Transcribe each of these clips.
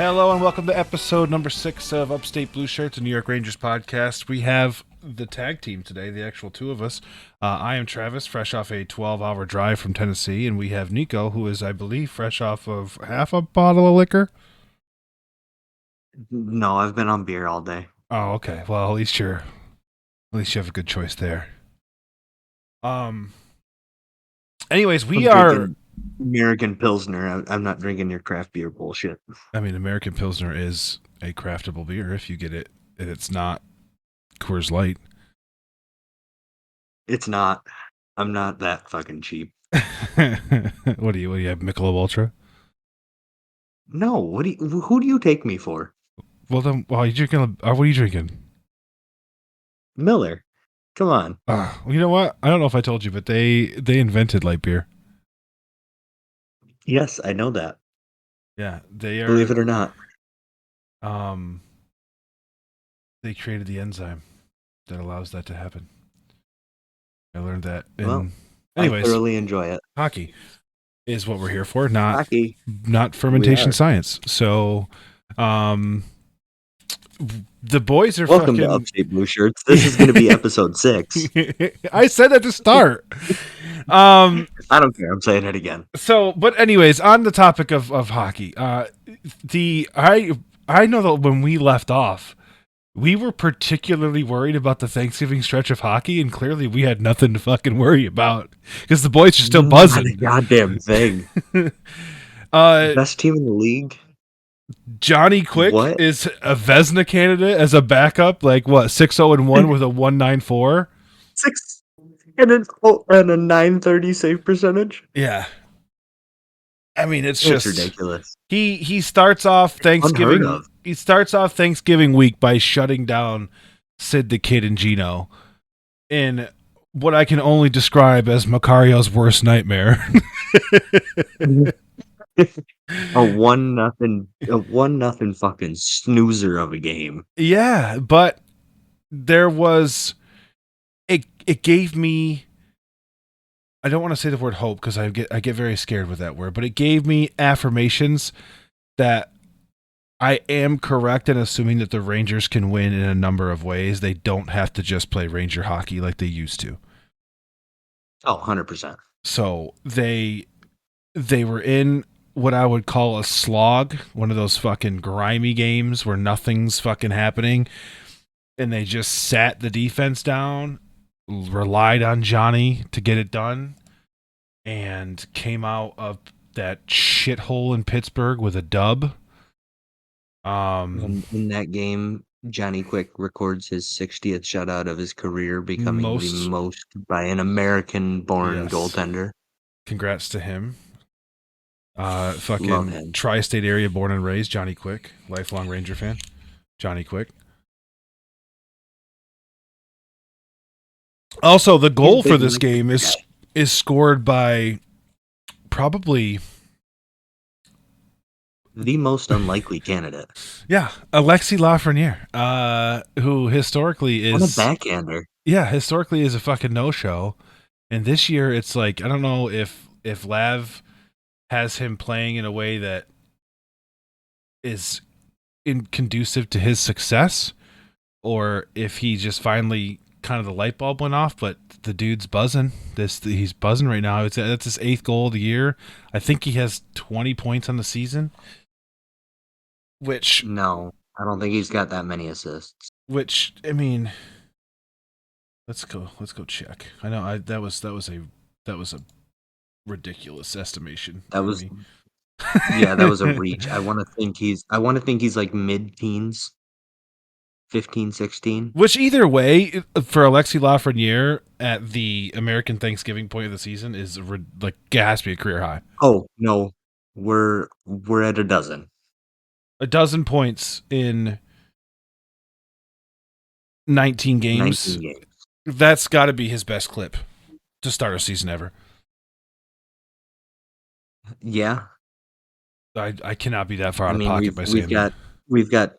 Hello and welcome to episode number 6 of Upstate Blue Shirts, a New York Rangers podcast. We have the tag team today, the actual two of us. I am Travis, fresh off a 12-hour drive from Tennessee, and we have Nieko, who is, I believe, fresh off of half a bottle of liquor. No, I've been on beer all day. Oh, okay. Well, at least you have a good choice there. Anyways, we are American Pilsner. I'm not drinking your craft beer bullshit. I mean, American Pilsner is a craftable beer if you get it, and it's not Coors Light. It's not. I'm not that fucking cheap. What do you have, Michelob Ultra? No, who do you take me for? Well, then, what are you drinking? Miller. Come on. You know what? I don't know if I told you, but they invented light beer. Yes, I know that. Yeah, they are. Believe it or not. They created the enzyme that allows that to happen. I learned that. Anyways, I thoroughly enjoy it. Hockey is what we're here for, not fermentation science. So, the boys are welcome to Upstate Blue Shirts. This is going to be episode 6. I said that to start. I don't care. I'm saying it again. So, but anyways, on the topic of hockey, I know that when we left off, we were particularly worried about the Thanksgiving stretch of hockey, and clearly we had nothing to fucking worry about because the boys are still buzzing. Not a goddamn thing. Best team in the league. Johnny Quick is a Vezina candidate as a backup, 6-0-1 with a 1.94. 6 and a 930 save percentage. Yeah. I mean, it's just ridiculous. He starts off Thanksgiving. He starts off Thanksgiving week by shutting down Sid the Kid and Gino in what I can only describe as Macario's worst nightmare. A 1-0 fucking snoozer of a game. Yeah, but there was it gave me, I don't want to say the word hope because I get very scared with that word, but it gave me affirmations that I am correct in assuming that the Rangers can win in a number of ways. They don't have to just play Ranger hockey like they used to. Oh, 100%. So they were in what I would call a slog, one of those fucking grimy games where nothing's fucking happening, and they just sat the defense down, relied on Johnny to get it done, and came out of that shithole in Pittsburgh with a dub. In that game, Johnny Quick records his 60th shutout of his career, becoming the most by an American-born goaltender. Congrats to him. Fucking tri-state area born and raised, Johnny Quick, lifelong Ranger fan. Johnny Quick. Also, the goal for this game is scored by probably the most unlikely candidate. Yeah, Alexis Lafreniere, who historically is on a backhander. Yeah, historically is a fucking no-show, and this year it's like I don't know if Lav has him playing in a way that is conducive to his success, or if he just finally kind of the light bulb went off. But the dude's buzzing. He's buzzing right now. That's his 8th goal of the year. I think he has 20 points on the season. Which no, I don't think he's got that many assists. Which I mean, let's go check. I know that was a ridiculous estimation. That was yeah, that was a reach. I want to think he's like mid-teens, 15, 16. Which either way, for Alexis Lafreniere at the American Thanksgiving point of the season is it has to be a career high. Oh no, we're at a dozen. A dozen points in 19 games. That's got to be his best clip to start a season ever. Yeah. I cannot be that far out of pocket by saying that. We've got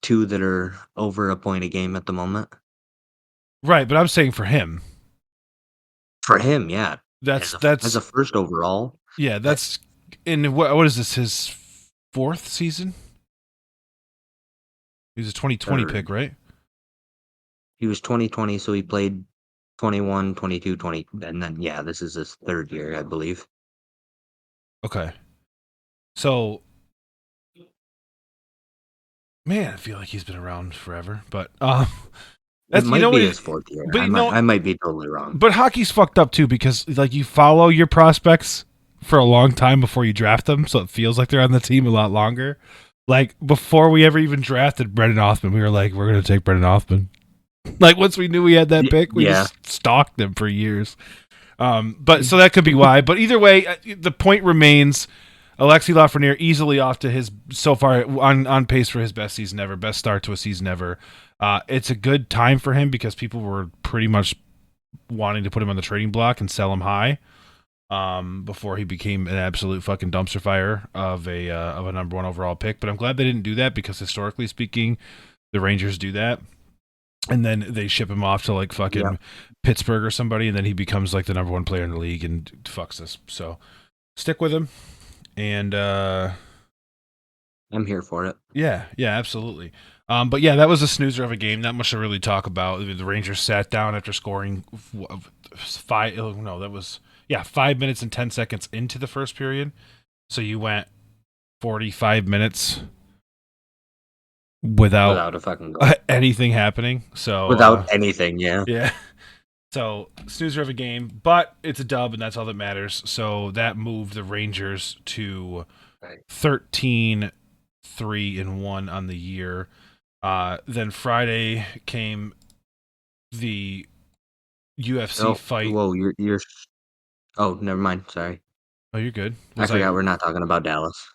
2 that are over a point a game at the moment. Right, but I'm saying for him. For him, yeah. That's as a first overall. Yeah, that's in what is this, his fourth season. He was a 2020 pick, right? He was 2020, so he played 21, 22, 20, and then this is his third year, I believe. Okay. So, man, I feel like he's been around forever, but it might be his fourth year. But I might be totally wrong. But hockey's fucked up too because like you follow your prospects for a long time before you draft them, so it feels like they're on the team a lot longer. Like before we ever even drafted Brendan Othman, we were like, we're gonna take Brendan Othman. Like once we knew we had that pick, we just stalked them for years. But so that could be why. But either way, the point remains: Alexis Lafreniere easily off to his so far on pace for his best season ever, best start to a season ever. It's a good time for him because people were pretty much wanting to put him on the trading block and sell him high before he became an absolute fucking dumpster fire of a number one overall pick. But I'm glad they didn't do that because historically speaking, the Rangers do that. And then they ship him off to like fucking Pittsburgh or somebody, and then he becomes like the number one player in the league and fucks us. So stick with him. And I'm here for it. Yeah, absolutely. But yeah, that was a snoozer of a game. Not much to really talk about. The Rangers sat down after scoring 5 minutes and 10 seconds into the first period. So you went 45 minutes without a fucking goal. Anything happening. So without anything, yeah. So snoozer of a game, but it's a dub, and that's all that matters. So that moved the Rangers to 13-3-1 on the year. Then Friday came the UFC fight. Whoa, you're. Oh, never mind. Sorry. Oh, you're good. I forgot we're not talking about Dallas.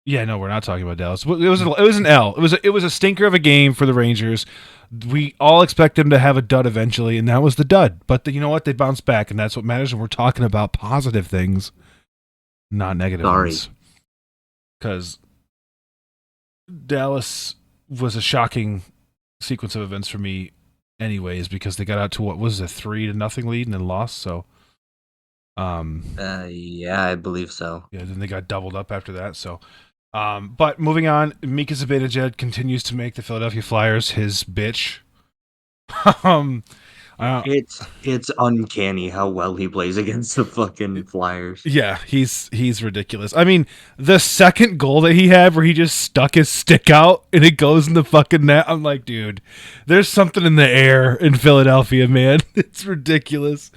Yeah, no, we're not talking about Dallas. It was an L. It was a stinker of a game for the Rangers. We all expect them to have a dud eventually, and that was the dud. But you know what? They bounced back, and that's what matters. And we're talking about positive things, not negative ones. Because Dallas was a shocking sequence of events for me, anyways, because they got out to what was a 3-0 lead and then lost. So, I believe so. Yeah, then they got doubled up after that. So. But moving on, Mika Zibanejad continues to make the Philadelphia Flyers his bitch. It's uncanny how well he plays against the fucking Flyers. Yeah, he's ridiculous. I mean, the second goal that he had where he just stuck his stick out and it goes in the fucking net, I'm like, dude, there's something in the air in Philadelphia, man. It's ridiculous.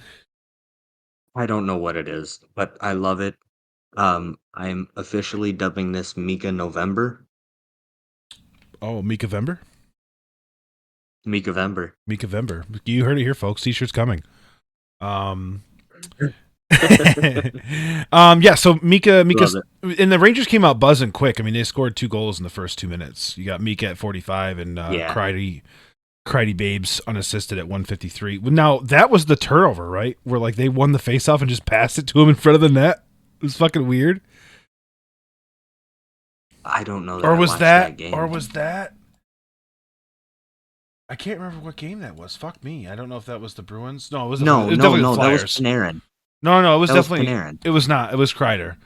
I don't know what it is, but I love it. I'm officially dubbing this Mika November. Oh, Mika Vember? Mika Vember. Mika Vember. You heard it here, folks. T-shirt's coming. Yeah, so Mika and the Rangers came out buzzing quick. I mean, they scored 2 goals in the first 2 minutes. You got Mika at 45 and Cridey Babes unassisted at 153. Now, that was the turnover, right? Where like they won the faceoff and just passed it to him in front of the net. It was fucking weird. I don't know. Or was that game. Or was that? I can't remember what game that was. Fuck me. I don't know if that was the Bruins. No, it was definitely the Flyers. That was Panarin. No, it was definitely Panarin. It was not. It was Kreider.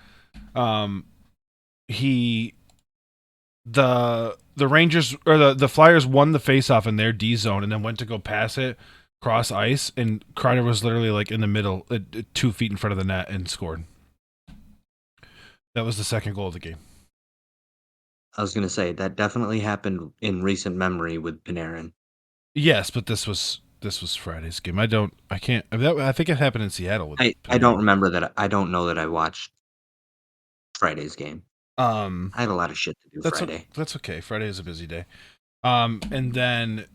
The Rangers or the Flyers won the faceoff in their D zone and then went to go pass it cross ice, and Kreider was literally like in the middle, 2 feet in front of the net, and scored. That was the second goal of the game. I was gonna say that definitely happened in recent memory with Panarin. Yes, but this was Friday's game. I think it happened in Seattle. I don't remember that. I don't know that I watched Friday's game. I had a lot of shit to do Friday. That's okay. Friday is a busy day. And then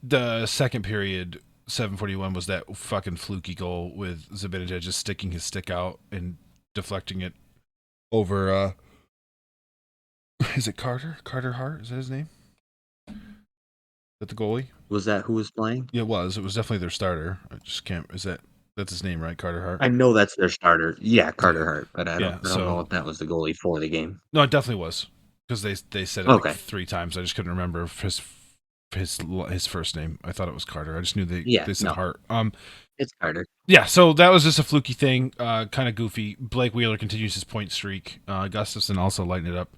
the second period, 7:41 was that fucking fluky goal with Zibanejad just sticking his stick out and deflecting it over. Is it Carter? Carter Hart? Is that his name? Is that the goalie? Was that who was playing? Yeah, it was. It was definitely their starter. I just can't. That's his name, right? Carter Hart. I know that's their starter. Yeah, Carter Hart. But I don't know if that was the goalie for the game. No, it definitely was because they said it like 3 times. I just couldn't remember if his his first name. I thought it was Carter. I just knew they said Hart. It's Carter. Yeah, so that was just a fluky thing, kind of goofy. Blake Wheeler continues his point streak. Gustafson also lightened it up.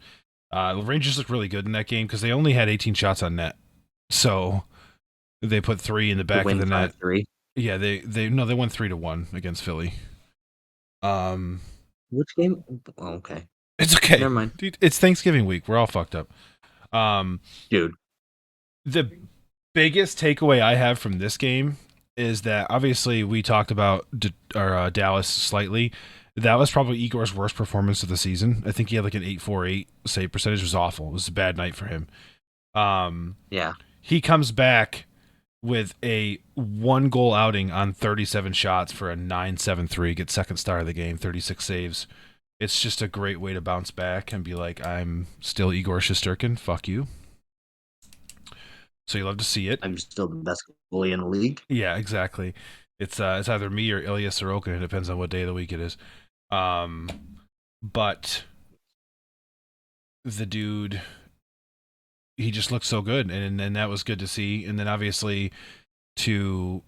The Rangers looked really good in that game because they only had 18 shots on net. So they put 3 in the back of the net. 5-3. Yeah, they won 3-1 against Philly. Which game? Oh, okay. It's okay. Never mind. Dude, it's Thanksgiving week. We're all fucked up. Dude. The biggest takeaway I have from this game is that obviously we talked about Dallas slightly. That was probably Igor's worst performance of the season. I think he had like an 8.48 save percentage. It was awful. It was a bad night for him. Yeah. He comes back with a 1-goal outing on 37 shots for a 9.73. Gets second star of the game, 36 saves. It's just a great way to bounce back and be like, I'm still Igor Shesterkin. Fuck you. So you love to see it. I'm still the best goalie in the league. Yeah, exactly. It's either me or Ilya Sorokin. It depends on what day of the week it is. But the dude, he just looks so good, and that was good to see. And then obviously to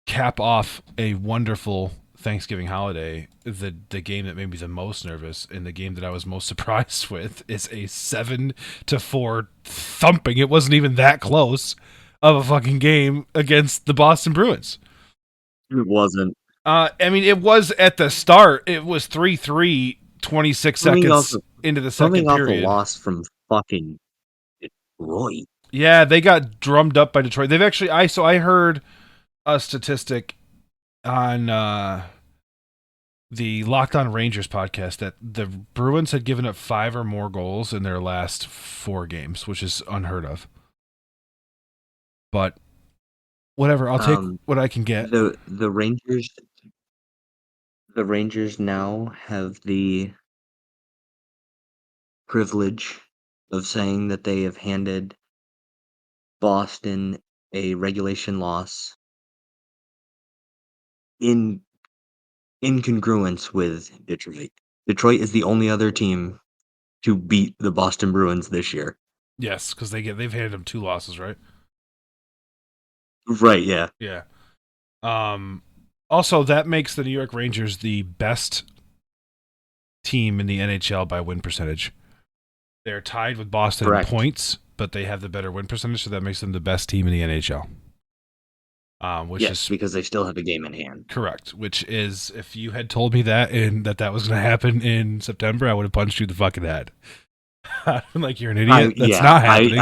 cap off a wonderful Thanksgiving holiday, the game that made me the most nervous and the game that I was most surprised with is a 7-4 thumping. It wasn't even that close of a fucking game against the Boston Bruins. It wasn't. I mean, it was at the start. It was 3-3, 26 seconds into the second period. Coming off a loss from fucking Detroit. Yeah, they got drummed up by Detroit. They've actually, I heard a statistic on the Locked On Rangers podcast that the Bruins had given up 5 or more goals in their last 4 games, which is unheard of. But whatever, I'll take what I can get. The Rangers now have the privilege of saying that they have handed Boston a regulation loss in congruence with Detroit. Detroit is the only other team to beat the Boston Bruins this year. Yes, because they've handed them 2 losses, right? Right, yeah. Yeah. Also, that makes the New York Rangers the best team in the NHL by win percentage. They're tied with Boston in points, but they have the better win percentage, so that makes them the best team in the NHL. Which is because they still have a game in hand. Correct. Which is, if you had told me that and that was going to happen in September, I would have punched you in the fucking head. I'm like, you're an idiot. That's not happening.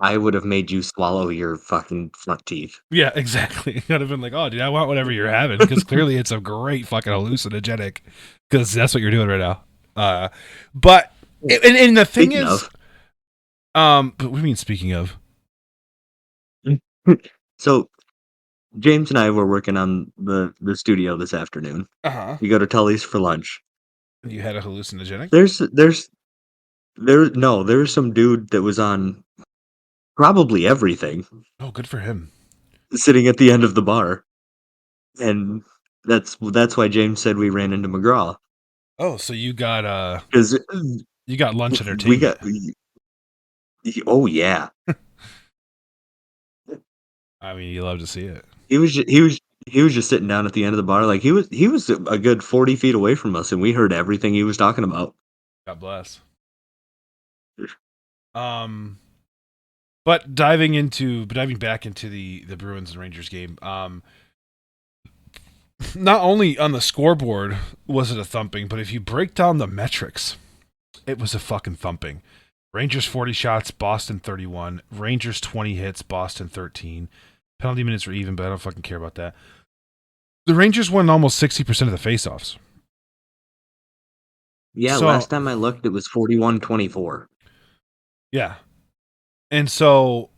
I would have made you swallow your fucking front teeth. Yeah, exactly. I'd have been like, oh, dude, I want whatever you're having, because clearly it's a great fucking hallucinogenic, because that's what you're doing right now. But and the thing is, but what do you mean speaking of? So, James and I were working on the studio this afternoon. We go to Tully's for lunch. You had a hallucinogenic? There was some dude that was on probably everything. Oh, good for him. Sitting at the end of the bar. And that's why James said we ran into McGraw. Oh, so you got you got lunch entertainment. Oh yeah. I mean, you love to see it. He was just sitting down at the end of the bar, like he was a good 40 feet away from us, and we heard everything he was talking about. God bless. But diving back into the Bruins and Rangers game, not only on the scoreboard was it a thumping, but if you break down the metrics, it was a fucking thumping. Rangers 40 shots, Boston 31. Rangers 20 hits, Boston 13. Penalty minutes were even, but I don't fucking care about that. The Rangers won almost 60% of the faceoffs. Yeah, so, last time I looked, it was 41-24. Yeah. And so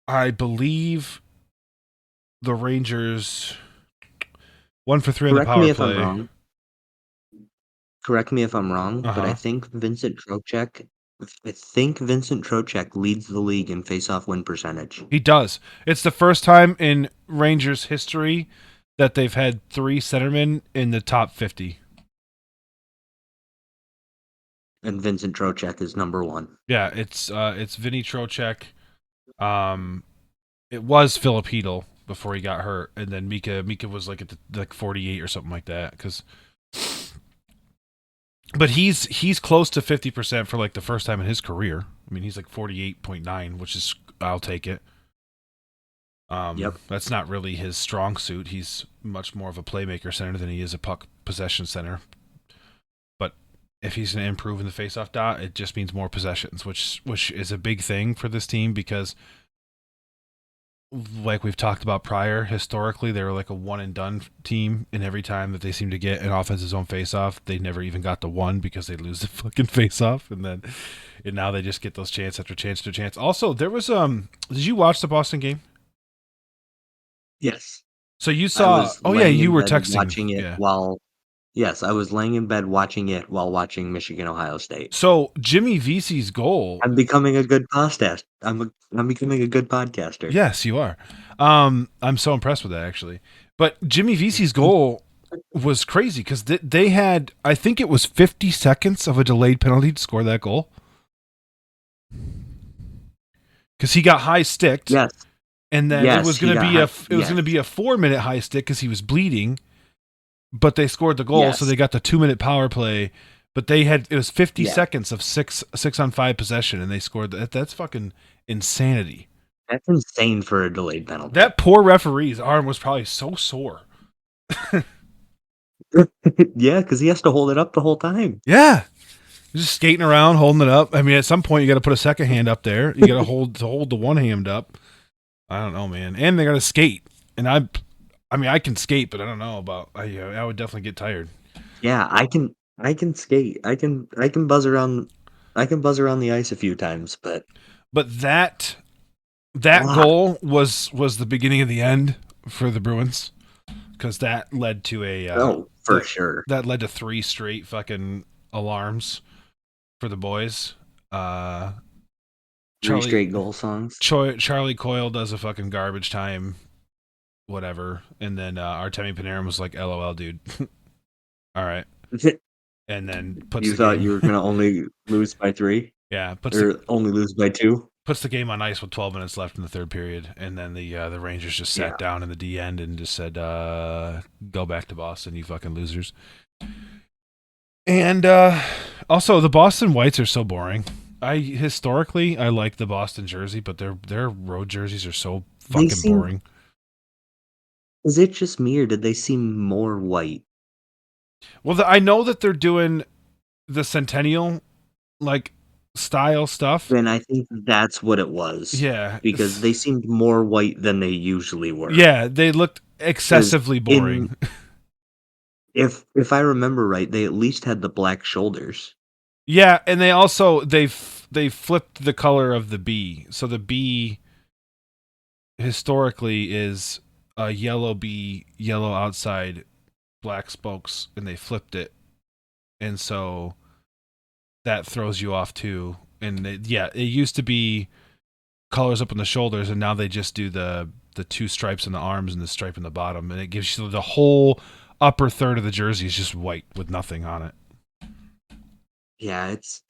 I believe the Rangers 1 for 3 on the power play. Correct me if I'm wrong, but I think Vincent Trocheck leads the league in face-off win percentage. He does. It's the first time in Rangers history that they've had 3 centermen in the top 50. And Vincent Trocheck is number 1. Yeah, it's Vinny Trocheck. It was Filipino before he got hurt, and then Mika was like at like 48 or something like that. But he's close to 50% for like the first time in his career. I mean, he's like 48.9, which is, I'll take it. Yep. That's not really his strong suit. He's much more of a playmaker center than he is a puck possession center. But if he's going to improve in the faceoff dot, it just means more possessions, which is a big thing for this team because, like we've talked about prior, historically they were like a one and done team, and every time that they seem to get an offensive zone faceoff, they never even got the one because they lose the fucking faceoff, and now they just get those chance after chance after chance. Also, there was did you watch the Boston game? Yes. So you saw? Oh yeah, you were texting. Watching it while. Yes, I was laying in bed watching it while watching Michigan Ohio State. So Jimmy Vesey's goal. I'm becoming a good podcaster. I'm becoming a good podcaster. Yes, you are. I'm so impressed with that actually. But Jimmy Vesey's goal was crazy because they had, I think it was 50 seconds of a delayed penalty to score that goal. Because he got high sticked. Yes. And then it was going to be going to be a 4-minute high stick because he was bleeding. But they scored the goal, so they got the 2-minute power play. But it was 50 seconds of 6-on-5 possession, and they scored. That's fucking insanity. That's insane for a delayed penalty. That poor referee's arm was probably so sore. Yeah, because he has to hold it up the whole time. Yeah. Just skating around, holding it up. I mean, at some point, you got to put a second hand up there. You got to hold the one hand up. I don't know, man. And they got to skate. And I mean, I can skate, but I don't know about. I would definitely get tired. Yeah, I can skate. I can buzz around. I can buzz around the ice a few times, but that goal was the beginning of the end for the Bruins because that led to sure. That led to 3 straight fucking alarms for the boys. 3 straight goal songs. Charlie Coyle does a fucking garbage time, whatever, and then Artemi Panarin was like, "LOL, dude." All right, and then puts. You thought you were gonna only lose by 3? Yeah, only lose by 2. Puts the game on ice with 12 minutes left in the third period, and then the Rangers just sat down in the D end and just said, "Go back to Boston, you fucking losers." And also, the Boston Whites are so boring. Historically I like the Boston jersey, but their road jerseys are so fucking boring. Is it just me, or did they seem more white? Well, I know that they're doing the Centennial like style stuff. Then I think that's what it was. Yeah, because they seemed more white than they usually were. Yeah, they looked excessively boring. If I remember right, they at least had the black shoulders. Yeah, and they also they flipped the color of the B. So the B historically is a yellow B, yellow outside, black spokes, and they flipped it. And so that throws you off too. And it used to be colors up on the shoulders, and now they just do the 2 stripes in the arms and the stripe in the bottom, and it gives you the whole upper third of the jersey is just white with nothing on it. Yeah, it's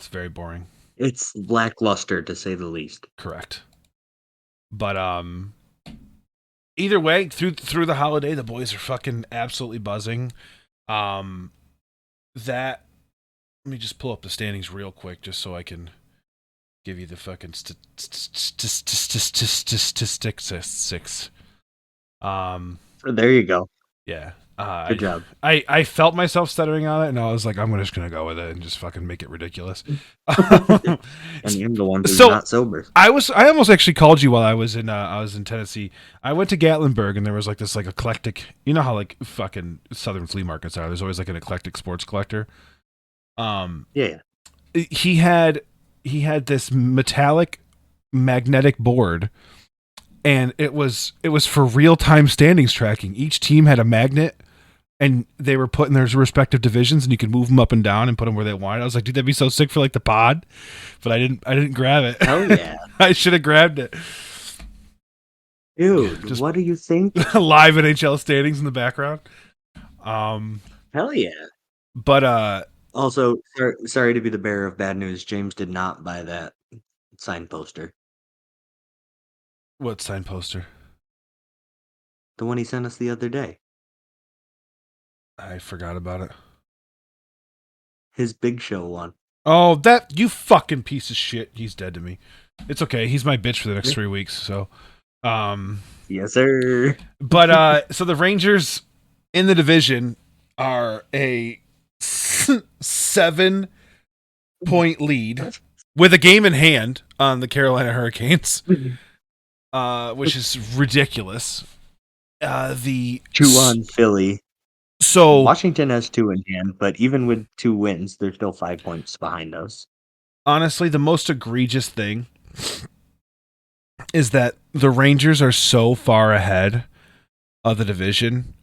very boring. It's lackluster to say the least. Correct. But either way, through the holiday, the boys are fucking absolutely buzzing. Let me just pull up the standings real quick just so I can give you the fucking statistics. There you go. Yeah. Good job. I felt myself stuttering on it, and I was like, I'm just gonna go with it and just fucking make it ridiculous. And you're the one who's not sober. I almost actually called you while I was in Tennessee. I went to Gatlinburg, and there was like this like eclectic. You know how like fucking southern flea markets are. There's always like an eclectic sports collector. Yeah. He had this metallic magnetic board. And it was for real-time standings tracking. Each team had a magnet, and they were put in their respective divisions, and you could move them up and down and put them where they wanted. I was like, dude, that'd be so sick for like the pod, but I didn't grab it. Hell yeah! I should have grabbed it. Dude, what do you think? Live NHL standings in the background. Hell yeah! But Also, sorry to be the bearer of bad news. James did not buy that signed poster. What sign poster? The one he sent us the other day. I forgot about it. His Big Show one. Oh, that you fucking piece of shit. He's dead to me. It's okay. He's my bitch for the next 3 weeks. So, yes, sir. But so the Rangers in the division are a 7-point lead with a game in hand on the Carolina Hurricanes, which is ridiculous. The 2 on Philly. So Washington has 2 in hand, but even with 2 wins, they're still 5 points behind us. Honestly, the most egregious thing is that the Rangers are so far ahead of the division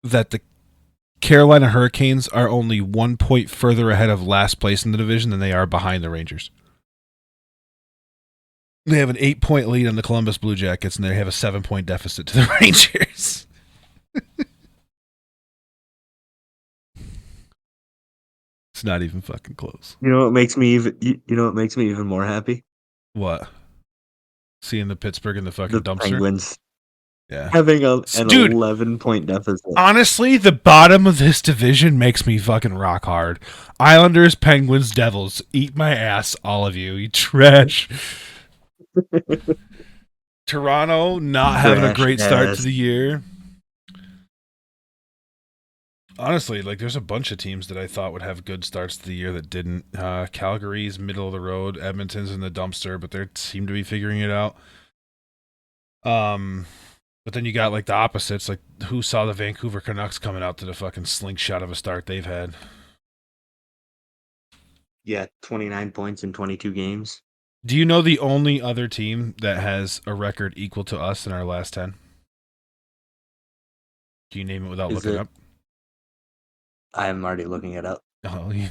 that the Carolina Hurricanes are only 1 point further ahead of last place in the division than they are behind the Rangers. They have an 8-point lead on the Columbus Blue Jackets, and they have a 7-point deficit to the Rangers. It's not even fucking close. You know what makes me even more happy? What? Seeing the Pittsburgh in the fucking dumpster? Penguins. Yeah. Having an 11-point deficit. Honestly, the bottom of this division makes me fucking rock hard. Islanders, Penguins, Devils. Eat my ass, all of you. You trash. Toronto not having a great start to the year. Honestly, like there's a bunch of teams that I thought would have good starts to the year that didn't. Calgary's middle of the road. Edmonton's in the dumpster, but they seem to be figuring it out. But then you got like the opposites. Like who saw the Vancouver Canucks coming out to the fucking slingshot of a start they've had? Yeah, 29 points in 22 games. Do you know the only other team that has a record equal to us in our last 10? Can you name it without looking it up? I'm already looking it up. Oh, yeah.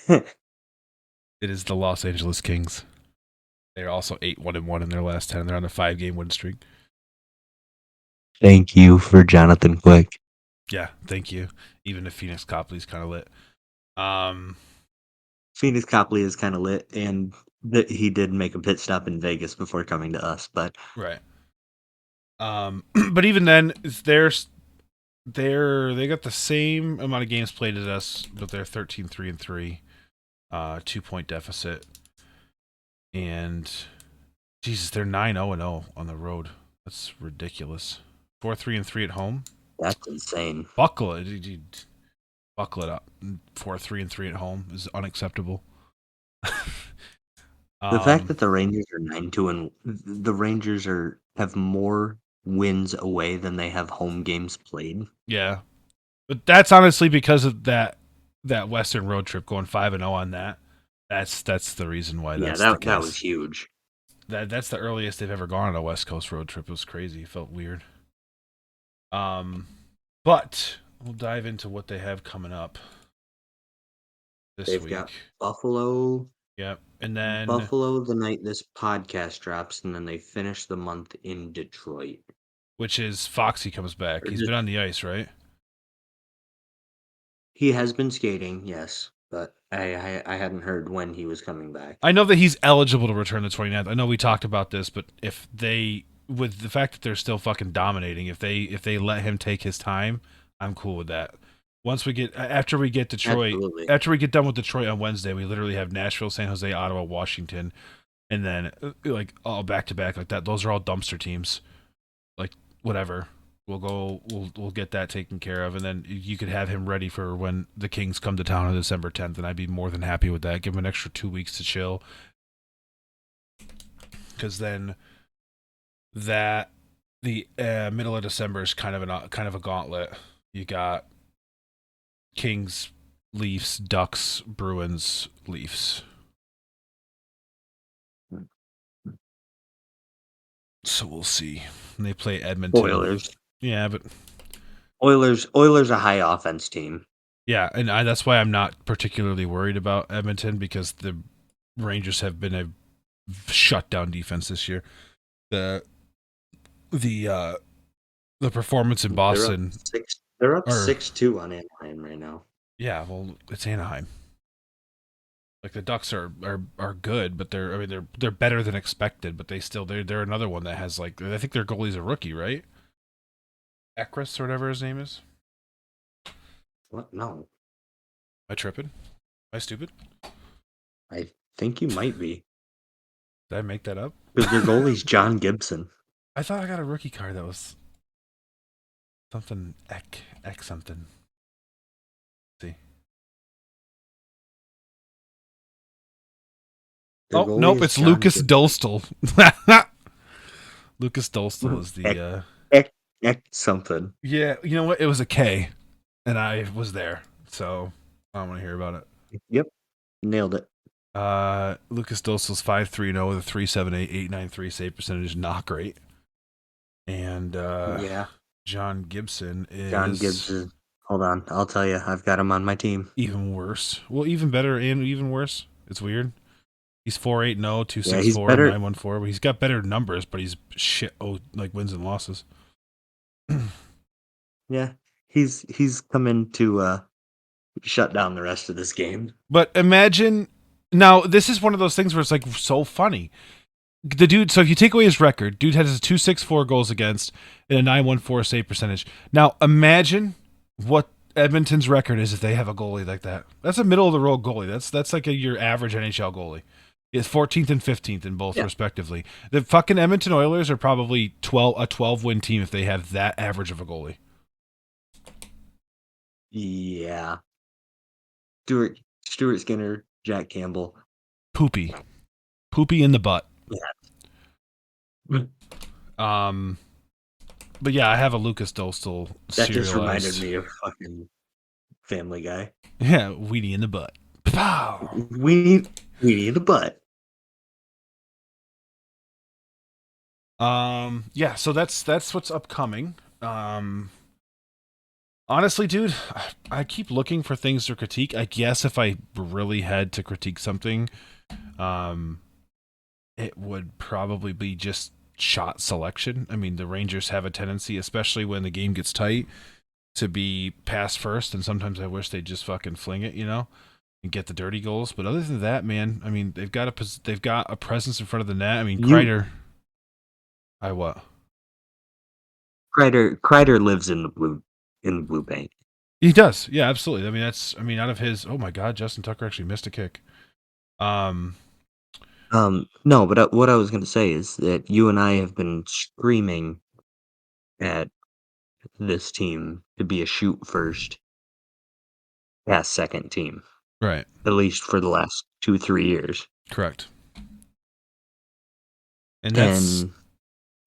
It is the Los Angeles Kings. They're also 8-1-1 in their last 10. They're on a 5-game win streak. Thank you for Jonathan Quick. Yeah, thank you. Even if Phoenix Copley's kind of lit. Phoenix Copley is kind of lit, and he did make a pit stop in Vegas before coming to us, but right. But even then, they got the same amount of games played as us, but they're 13-3-3, 2-point deficit, and Jesus, they're 9-0-0 on the road. That's ridiculous. 4-3-3 at home. That's insane. Buckle it. Buckle it up. 4-3-3 at home is unacceptable. The fact that the Rangers are 9-2 and the Rangers have more wins away than they have home games played. Yeah, but that's honestly because of that Western road trip going 5-0 on that. That's the reason why. That's the case. That was huge. That's the earliest they've ever gone on a West Coast road trip. It was crazy. It felt weird. But we'll dive into what they have coming up this week. They've got Buffalo. Yep. And then Buffalo the night this podcast drops, and then they finish the month in Detroit. Which is Foxy comes back. He's been on the ice, right? He has been skating, yes, but I hadn't heard when he was coming back. I know that he's eligible to return the 29th. I know we talked about this, but if they, with the fact that they're still fucking dominating, if they let him take his time, I'm cool with that. After we get Detroit, Absolutely. after we get done with Detroit on Wednesday, we literally have Nashville, San Jose, Ottawa, Washington, and then like all back to back like that. Those are all dumpster teams. Like whatever, we'll get that taken care of, and then you could have him ready for when the Kings come to town on December 10th, and I'd be more than happy with that. Give him an extra 2 weeks to chill, because then the middle of December is kind of a gauntlet. You got Kings, Leafs, Ducks, Bruins, Leafs. So we'll see. And they play Edmonton. Oilers. Yeah, but Oilers a high offense team. Yeah, and that's why I'm not particularly worried about Edmonton, because the Rangers have been a shutdown defense this year. The performance in Boston. They're up Or 6-2 on Anaheim right now. yeah, well, it's Anaheim. Like the Ducks are good, but they're better than expected. But they're another one that has like I think their goalie's a rookie, right? Ekris or whatever his name is. What? No. Am I tripping? Am I stupid? I think you might be. Did I make that up? Because their goalie's John Gibson. I thought I got a rookie card that was something Ek something. Let's see. Their Oh nope, it's Lucas Dostal. Lucas Dostal is the Ek something. Yeah, you know what? It was a K, and I was there, so I don't want to hear about it. Yep, nailed it. Lucas Dostal's 5.30 with a 3.78, 8.93 save percentage, not great. And yeah, John Gibson is John Gibson. Hold on, I'll tell you, I've got him on my team. Even worse. Well, even better and even worse. It's weird. He's 4.80, 2.64, yeah, he's better. 9.14. But he's got better numbers, but he's shit. Oh, like wins and losses. Yeah, he's coming to shut down the rest of this game. But imagine now, this is one of those things where it's like so funny. The dude, so if you take away his record, dude has a 2.64 goals against and a 9.14 save percentage. Now imagine what Edmonton's record is if they have a goalie like that. That's a middle of the road goalie. That's like your average NHL goalie. It's 14th and 15th in both, respectively. The fucking Edmonton Oilers are probably a 12-win team if they have that average of a goalie. Yeah. Stuart Skinner, Jack Campbell. Poopy in the butt. Yeah. But yeah, I have a Lucas Dostal. That just reminded me of fucking Family Guy. Yeah, Weedy in the butt. Pow! Weedy in the butt. Yeah, so that's what's upcoming. Honestly, dude, I keep looking for things to critique. I guess if I really had to critique something, it would probably be just shot selection. I mean, the Rangers have a tendency, especially when the game gets tight, to be pass first, and sometimes I wish they'd just fucking fling it, and get the dirty goals. But other than that, man, I mean, they've got a presence in front of the net. I mean, Kreider. What? Kreider lives in the blue bank. He does. Yeah, absolutely. I mean, out of his, oh my God, Justin Tucker actually missed a kick. No, but what I was going to say is that you and I have been screaming at this team to be a shoot first, pass second team. Right. At least for the last 2-3 years. Correct. And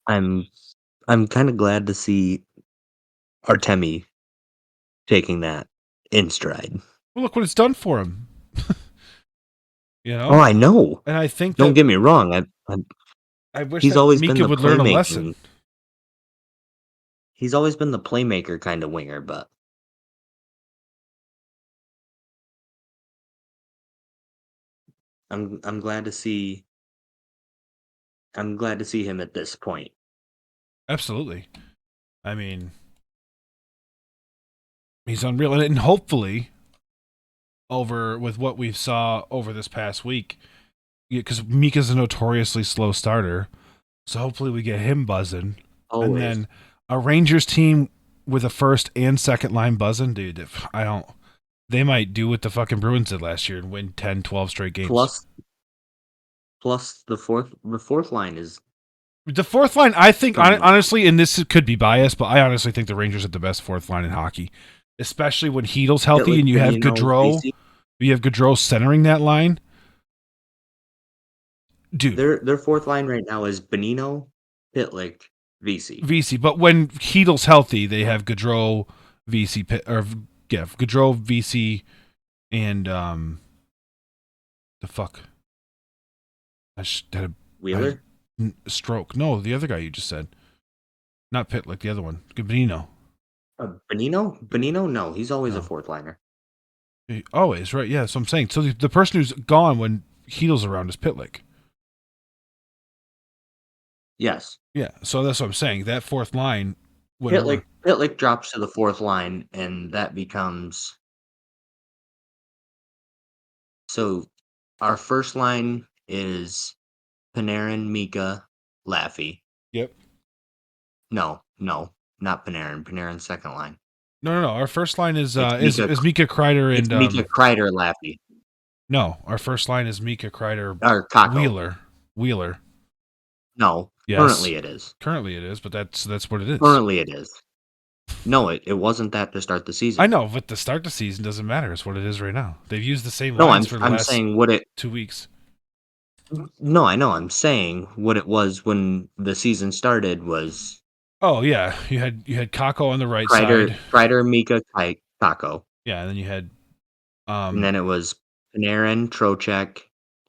I'm kind of glad to see Artemi taking that in stride. Well, look what it's done for him. Oh, I know. And I think don't get me wrong. I wish he's that always Mika been the would learn a lesson. He's always been the playmaker kind of winger, but I'm glad to see. I'm glad to see him at this point. Absolutely. I mean, he's unreal, and hopefully, with what we saw over this past week, because Mika's a notoriously slow starter, so hopefully we get him buzzing, Always. And then a Rangers team with a first and second line buzzing, dude. They might do what the fucking Bruins did last year and win 10, 12 straight games. Plus the fourth line is. The fourth line, I think, honestly, and this could be biased, but I honestly think the Rangers have the best fourth line in hockey, especially when Heedle's healthy and you have Gaudreau. You have Gaudreau centering that line. Dude. Their fourth line right now is Bonino, Pitlick, VC. But when Heedle's healthy, they have Gaudreau, VC, Gaudreau, VC, and the fuck. Wheeler? Stroke. No, the other guy you just said. Not Pitlick, the other one. Bonino. Bonino? Bonino? No, he's always a fourth liner. Always, right? Yeah, so I'm saying. So the person who's gone when Heedle's around is Pitlick. Yes. Yeah, so that's what I'm saying. That fourth line whenever. Pitlick drops to the fourth line, and that becomes so. Our first line is Panarin, Mika, Laffy. Yep. No, not Panarin. Panarin's second line. No. Our first line is It's Mika Kreider It's and Mika, Kreider, Laffy, no, our first line is Mika Kreider, or Kako. Wheeler. No, Yes. currently it is. Currently it is, but that's what it is. Currently it is. No, it wasn't that to start the season. I know, but to start the season doesn't matter. It's what it is right now. They've used the same No, lines for the I'm last saying what it. 2 weeks. No, I know. I'm saying what it was when the season started was Oh yeah, you had Kako on the right side. Kreider, Mika, Kako. Yeah, and then you had And then it was Panarin, Trocheck,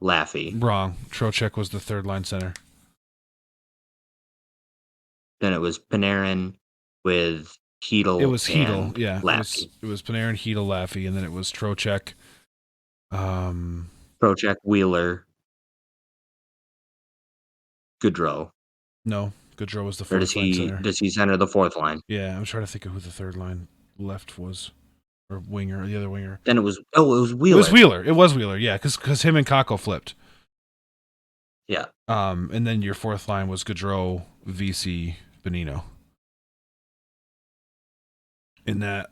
Laffy. wrong. Trocheck was the third line center. Then it was Panarin with Hedel. It was Hedel, and yeah. Laffy. It was Panarin, Hedel, Laffy, and then it was Trocheck. Trocheck, Wheeler, Goudreau. No, Goudreau was the Or fourth line center. does he center the fourth line? Yeah, I'm trying to think of who the third line left was, or winger, the other winger. Then it was Wheeler. It was Wheeler, yeah, because him and Kako flipped. Yeah. And then your fourth line was Gaudreau, VC, Bonino. In that,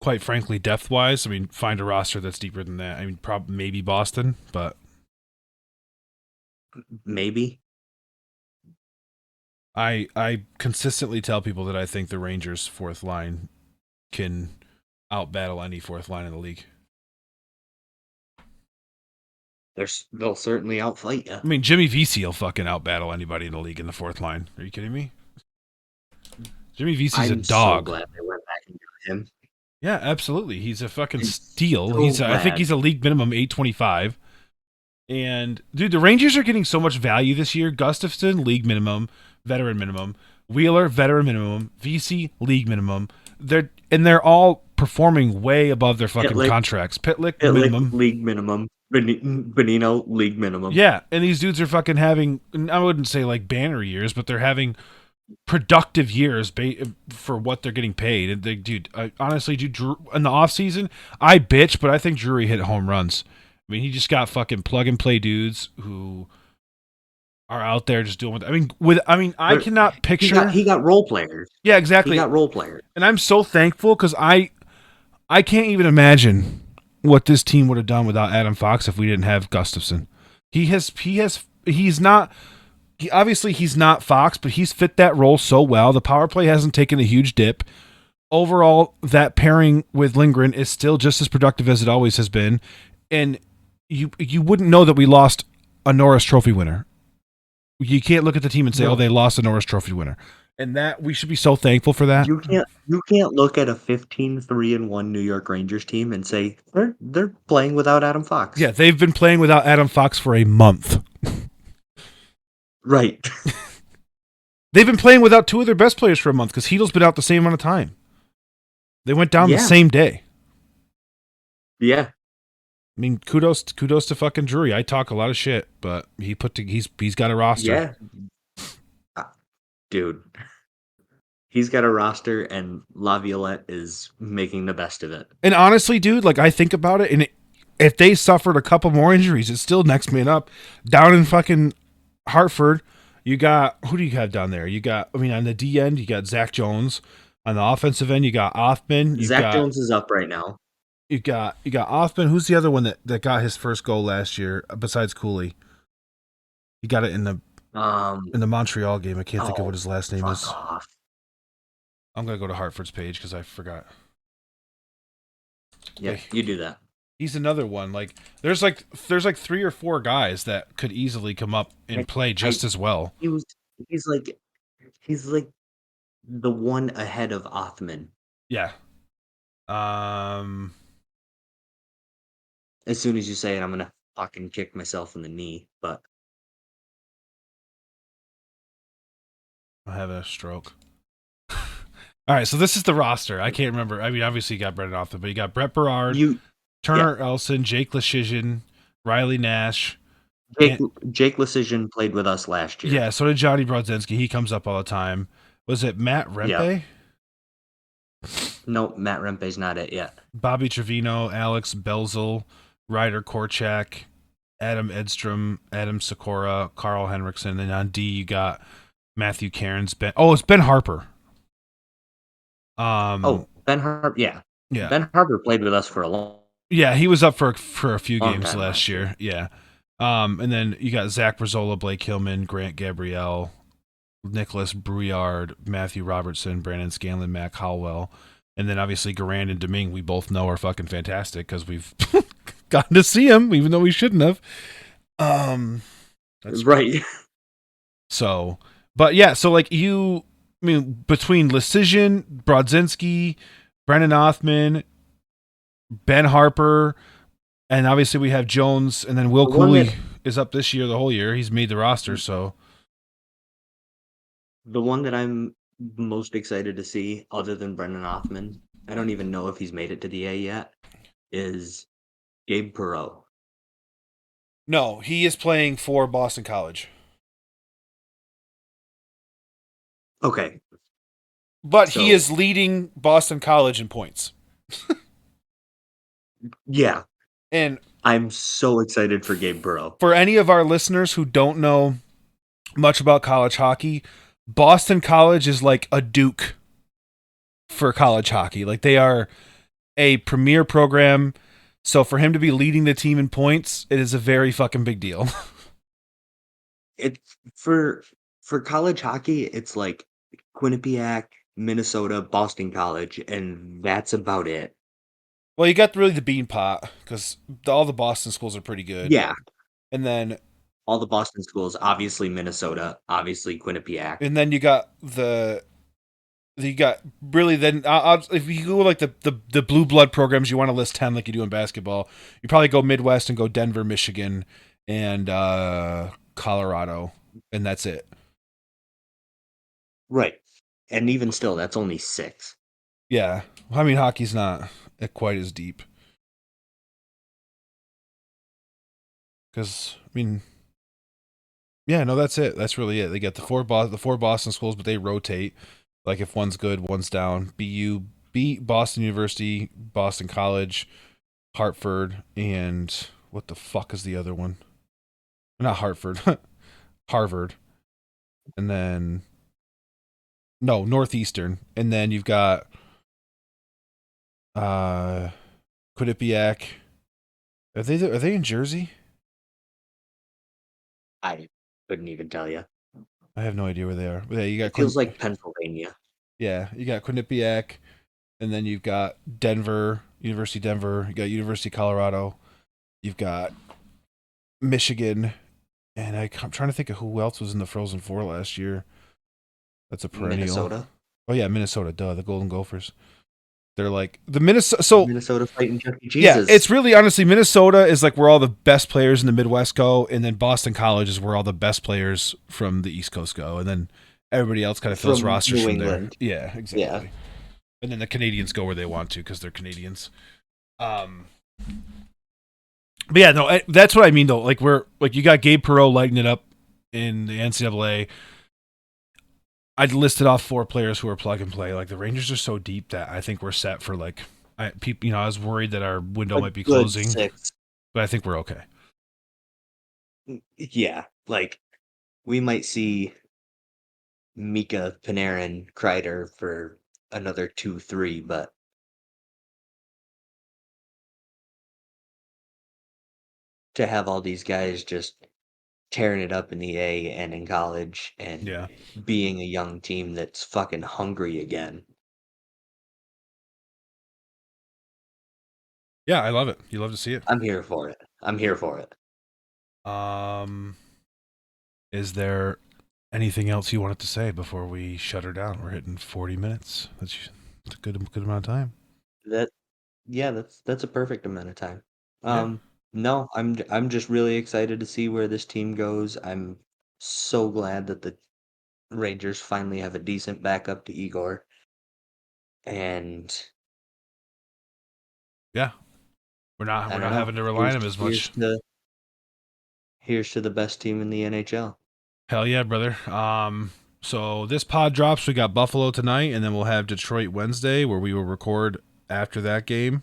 quite frankly, depth-wise, I mean, find a roster that's deeper than that. I mean, maybe Boston, but maybe. I consistently tell people that I think the Rangers' fourth line can out-battle any fourth line in the league. They'll certainly outfight you. I mean, Jimmy Vesey will fucking out-battle anybody in the league in the fourth line. Are you kidding me? Jimmy Vesey's a dog. I'm so glad they went back and got him. Yeah, absolutely. He's a fucking steal. I think he's a league minimum 825. And dude, the Rangers are getting so much value this year. Gustafson, league minimum, veteran minimum. Wheeler, veteran minimum. VC, league minimum. They're all performing way above their fucking contracts. Pitlick, minimum, league minimum. Bonino, league minimum. Yeah, and these dudes are fucking having, I wouldn't say like banner years, but they're having productive years for what they're getting paid. And dude, honestly, Drew, in the offseason, I bitch, but I think Drury hit home runs. I mean, he just got fucking plug and play dudes who are out there just doing I cannot picture. He got role players. Yeah, exactly. He got role players. And I'm so thankful because I can't even imagine what this team would have done without Adam Fox if we didn't have Gustafson. He's not Fox, but he's fit that role so well. The power play hasn't taken a huge dip. Overall, that pairing with Lindgren is still just as productive as it always has been. And you wouldn't know that we lost a Norris Trophy winner. You can't look at the team and say, "Oh, they lost a Norris Trophy winner." And that we should be so thankful for that. You can't look at a 15-3-1 New York Rangers team and say they're playing without Adam Fox. Yeah, they've been playing without Adam Fox for a month. Right. They've been playing without two of their best players for a month because Hedel's been out the same amount of time. They went down the same day. Yeah. I mean, kudos to fucking Drury. I talk a lot of shit, but he's got a roster. Yeah. Dude. He's got a roster, and Laviolette is making the best of it. And honestly, dude, like I think about it, and if they suffered a couple more injuries, it's still next man up. Down in fucking Hartford, you got, who do you have down there? You got, on the D end, you got Zach Jones. On the offensive end, you got Othman. Zach Jones is up right now. You got Othman. Who's the other one that got his first goal last year besides Cooley? He got it in the Montreal game. I can't think of what his last name is. Off. I'm gonna go to Hartford's page because I forgot. Yeah, you do that. He's another one. Like there's like 3 or 4 guys that could easily come up and play just as well. He's like the one ahead of Othman. Yeah. As soon as you say it, I'm gonna fucking kick myself in the knee. But I have a stroke. All right, so this is the roster. I can't remember. I mean, obviously you got Brendan Othman, but you got Brett Berard, Turner Elson, Jake Leshizian, Riley Nash. Jake Leshizian played with us last year. Yeah, so did Johnny Brodzinski. He comes up all the time. Was it Matt Rempe? Nope, Matt Rempe's not it yet. Bobby Trevino, Alex Belzel, Ryder Korchak, Adam Edstrom, Adam Sikora, Carl Henriksen, and on D you got Matthew Cairns. It's Ben Harper. Oh, Ben Harper. Yeah, Yeah, Ben Harper played with us for a yeah, he was up for a few long games time last last year. year. Yeah, and then you got Zach Brazola, Blake Hillman, Grant Gabrielle, Nicholas Brouillard, Matthew Robertson, Brandon Scanlon, Mac Howell, and then obviously Garand and Domingue. We both know are fucking fantastic because we've gotten to see him, even though we shouldn't have. That's Right. so, but yeah, so like I mean, between Lecision, Brodzinski, Brennan Othman, Ben Harper, and obviously we have Jones, and then Will The one Cooley that is up this year, the whole year. He's made the roster, so the one that I'm most excited to see, other than Brendan Othman, I don't even know if he's made it to the A yet, is Gabe Perreault. no, he is playing for Boston College. Okay, But he so is leading Boston College in points. yeah, And I'm so excited for Gabe Perreault. for any of our listeners who don't know much about college hockey, Boston College is like a Duke for college hockey. Like they are a premier program. So for him to be leading the team in points, it is a very fucking big deal. It's for college hockey, it's like Quinnipiac, Minnesota, Boston College, and that's about it. Well, you got really the bean pot because all the Boston schools are pretty good. Yeah, And then all the Boston schools, obviously Minnesota, obviously Quinnipiac. you got you got really then if you go like the blue blood programs, you want to list 10 like you do in basketball, you probably go Midwest and go Denver, Michigan, and Colorado, and that's it. Right. And even still, that's only 6. Yeah, I mean hockey's not quite as deep because I mean yeah, no, that's it. That's really it. They get the four Boston schools, but they rotate. Like if one's good, one's down. Boston University, Boston College, Hartford, and what the fuck is the other one? Not Hartford, Harvard, and then no Northeastern, and then you've got uh Quinnipiac. Are they in Jersey? I couldn't even tell you. I have no idea where they are. But yeah, It feels like Pennsylvania. You got Quinnipiac, and then you've got Denver, University of Denver. You got University of Colorado. You've got Michigan, and I'm trying to think of who else was in the Frozen Four last year. That's a perennial. Minnesota. Oh yeah, Minnesota. Duh, the Golden Gophers. They're like the Minnesota. So Minnesota fighting Chuck E. yeah, Cheese's. it's really honestly Minnesota is like where all the best players in the Midwest go, and then Boston College is where all the best players from the East Coast go, and then everybody else kind of fills From rosters New from there. England. Yeah, exactly. Yeah. And then the Canadians go where they want to because they're Canadians. But yeah, no, that's what I mean though. Like you got Gabe Perreault lighting it up in the NCAA. I'd listed off 4 players who are plug and play. Like the Rangers are so deep that I think we're set for like I was worried that our window might be closing, 6. but I think we're okay. Yeah, like we might see Mika, Panarin, Kreider for another 2-3, but to have all these guys just tearing it up in the A and in college and Yeah. being a young team that's fucking hungry again. Yeah, I love it. You love to see it. I'm here for it. I'm here for it. Is there anything else you wanted to say before we shut her down? We're hitting 40 minutes. That's a good amount of time. That's a perfect amount of time. Yeah. No, I'm just really excited to see where this team goes. I'm so glad that the Rangers finally have a decent backup to Igor. And Yeah. We're I not don't know. having to rely on him as much. Here's to the best team in the NHL. Hell yeah, brother. So this pod drops. We got Buffalo tonight, and then we'll have Detroit Wednesday, where we will record after that game,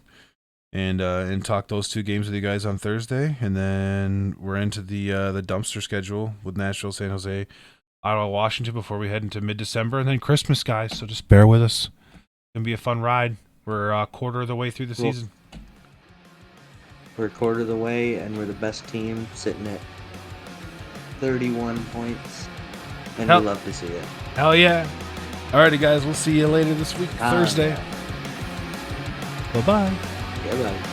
and talk those two games with you guys on Thursday, and then we're into the dumpster schedule with Nashville, San Jose, Ottawa, Washington before we head into mid-December, and then Christmas, guys. So just bear with us. It's gonna be a fun ride. We're a quarter of the way through the season. We're a quarter of the way, and we're the best team, sitting at 31 points. And we love to see it. Hell yeah. Alrighty, guys. We'll see you later this week, Thursday. Yeah. Bye-bye. Bye-bye.